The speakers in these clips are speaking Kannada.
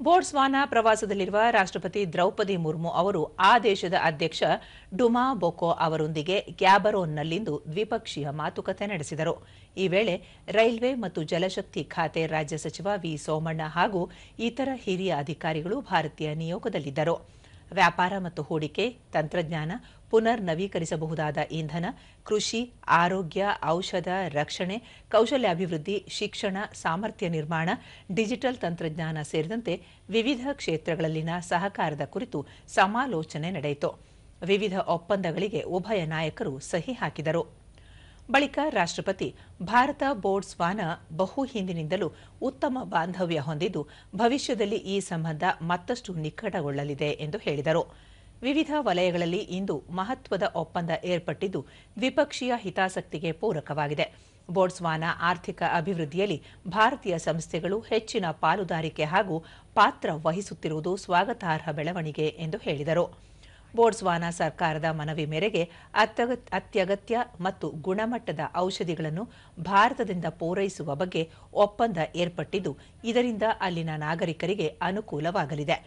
ಬೋಟ್ಸ್ವಾನಾ ಪ್ರವಾಸದಲ್ಲಿರುವ ರಾಷ್ಟ್ರಪತಿ ದ್ರೌಪದಿ ಮುರ್ಮು ಅವರು ಆ ದೇಶದ ಅಧ್ಯಕ್ಷ ಡುಮಾ ಬೊಕೊ ಅವರೊಂದಿಗೆ ಗ್ಯಾಬರೋನ್ನಲ್ಲಿಂದು ದ್ವಿಪಕ್ಷೀಯ ಮಾತುಕತೆ ನಡೆಸಿದರು. ಈ ವೇಳೆ ರೈಲ್ವೆ ಮತ್ತು ಜಲಶಕ್ತಿ ಖಾತೆ ರಾಜ್ಯ ಸಚಿವ ವಿ ಸೋಮಣ್ಣ ಹಾಗೂ ಇತರ ಹಿರಿಯ ಅಧಿಕಾರಿಗಳು ಭಾರತೀಯ ನಿಯೋಗದಲ್ಲಿದ್ದರು. ವ್ಯಾಪಾರ ಮತ್ತು ಹೂಡಿಕೆ, ತಂತ್ರಜ್ಞಾನ, ಪುನರ್ ನವೀಕರಿಸಬಹುದಾದ ಇಂಧನ, ಕೃಷಿ, ಆರೋಗ್ಯ, ಔಷಧ, ರಕ್ಷಣೆ, ಕೌಶಲ್ಯಾಭಿವೃದ್ಧಿ, ಶಿಕ್ಷಣ, ಸಾಮರ್ಥ್ಯ ನಿರ್ಮಾಣ, ಡಿಜಿಟಲ್ ತಂತ್ರಜ್ಞಾನ ಸೇರಿದಂತೆ ವಿವಿಧ ಕ್ಷೇತ್ರಗಳಲ್ಲಿನ ಸಹಕಾರದ ಕುರಿತು ಸಮಾಲೋಚನೆ ನಡೆಯಿತು. ವಿವಿಧ ಒಪ್ಪಂದಗಳಿಗೆ ಉಭಯ ನಾಯಕರು ಸಹಿ ಹಾಕಿದರು. ಬಳಿಕ ರಾಷ್ಟ್ರಪತಿ ಭಾರತ ಬೋಟ್ಸ್ವಾನಾ ಬಹು ಹಿಂದಿನಿಂದಲೂ ಉತ್ತಮ ಬಾಂಧವ್ಯ ಹೊಂದಿದ್ದು ಭವಿಷ್ಯದಲ್ಲಿ ಈ ಸಂಬಂಧ ಮತ್ತಷ್ಟು ನಿಕಟಗೊಳ್ಳಲಿದೆ ಎಂದು ಹೇಳಿದರು. ವಿವಿಧ ವಲಯಗಳಲ್ಲಿ ಇಂದು ಮಹತ್ವದ ಒಪ್ಪಂದ ಏರ್ಪಟ್ಟಿದ್ದು ದ್ವಿಪಕ್ಷೀಯ ಹಿತಾಸಕ್ತಿಗೆ ಪೂರಕವಾಗಿದೆ. ಬೋಟ್ಸ್ವಾನಾ ಆರ್ಥಿಕ ಅಭಿವೃದ್ಧಿಯಲ್ಲಿ ಭಾರತೀಯ ಸಂಸ್ಥೆಗಳು ಹೆಚ್ಚಿನ ಪಾಲುದಾರಿಕೆ ಹಾಗೂ ಪಾತ್ರ ವಹಿಸುತ್ತಿರುವುದು ಸ್ವಾಗತಾರ್ಹ ಬೆಳವಣಿಗೆ ಎಂದು ಹೇಳಿದರು. ಬೋಟ್ಸ್ವಾನಾ ಸರ್ಕಾರದ ಮನವಿ ಮೇರೆಗೆ ಅತ್ಯಗತ್ಯ ಮತ್ತು ಗುಣಮಟ್ಟದ ಔಷಧಿಗಳನ್ನು ಭಾರತದಿಂದ ಪೂರೈಸುವ ಬಗ್ಗೆ ಒಪ್ಪಂದ ಏರ್ಪಟ್ಟಿದ್ದು ಇದರಿಂದ ಅಲ್ಲಿನ ನಾಗರಿಕರಿಗೆ ಅನುಕೂಲವಾಗಲಿದೆ.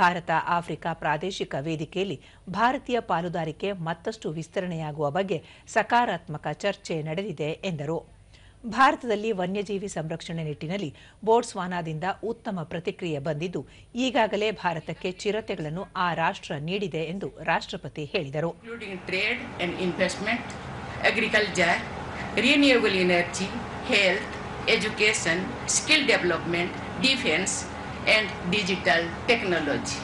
ಭಾರತ ಆಫ್ರಿಕಾ ಪ್ರಾದೇಶಿಕ ವೇದಿಕೆಯಲ್ಲಿ ಭಾರತೀಯ ಪಾಲುದಾರಿಕೆ ಮತ್ತಷ್ಟು ವಿಸ್ತರಣೆಯಾಗುವ ಬಗ್ಗೆ ಸಕಾರಾತ್ಮಕ ಚರ್ಚೆ ನಡೆದಿದೆ ಎಂದರು. ಭಾರತದಲ್ಲಿ ವನ್ಯಜೀವಿ ಸಂರಕ್ಷಣೆ ನಿಟ್ಟಿನಲ್ಲಿ ಬೋಟ್ಸ್ವಾನಾದಿಂದ ಉತ್ತಮ ಪ್ರತಿಕ್ರಿಯೆ ಬಂದಿದ್ದು ಈಗಾಗಲೇ ಭಾರತಕ್ಕೆ ಚಿರತೆಗಳನ್ನು ಆ ರಾಷ್ಟ್ರ ನೀಡಿದೆ ಎಂದು ರಾಷ್ಟ್ರಪತಿ ಹೇಳಿದರು. Trade and investment, agriculture, renewable energy, health, education, skill development, defence and digital technology.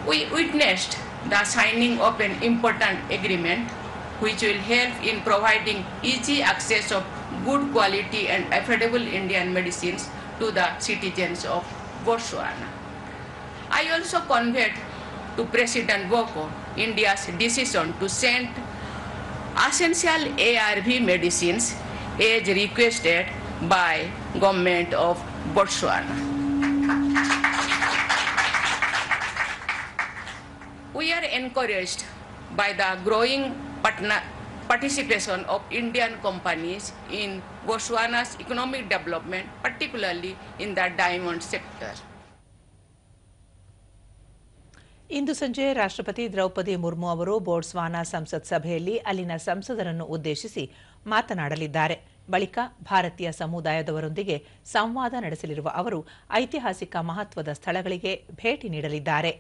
We witnessed the signing of an important agreement which will help in providing easy access of good quality and affordable Indian medicines to the citizens of Botswana. I also conveyed to President Boko India's decision to send essential ARV medicines as requested by government of Botswana. We are encouraged by the growing participation of Indian companies in Botswana's economic development, particularly in the diamond sector. ಇಂದು ಸಂಜೆ ರಾಷ್ಟ್ರಪತಿ ದ್ರೌಪದಿ ಮುರ್ಮು ಅವರು ಬೋಟ್ಸ್ವಾನಾ ಸಂಸತ್ ಸಭೆಯಲ್ಲಿ ಅಲ್ಲಿನ ಸಂಸದರನ್ನು ಉದ್ದೇಶಿಸಿ ಮಾತನಾಡಲಿದ್ದಾರೆ. ಬಳಿಕ ಭಾರತೀಯ ಸಮುದಾಯದವರೊಂದಿಗೆ ಸಂವಾದ ನಡೆಸಲಿರುವ ಅವರು ಐತಿಹಾಸಿಕ ಮಹತ್ವದ ಸ್ಥಳಗಳಿಗೆ ಭೇಟಿ ನೀಡಲಿದ್ದಾರೆ.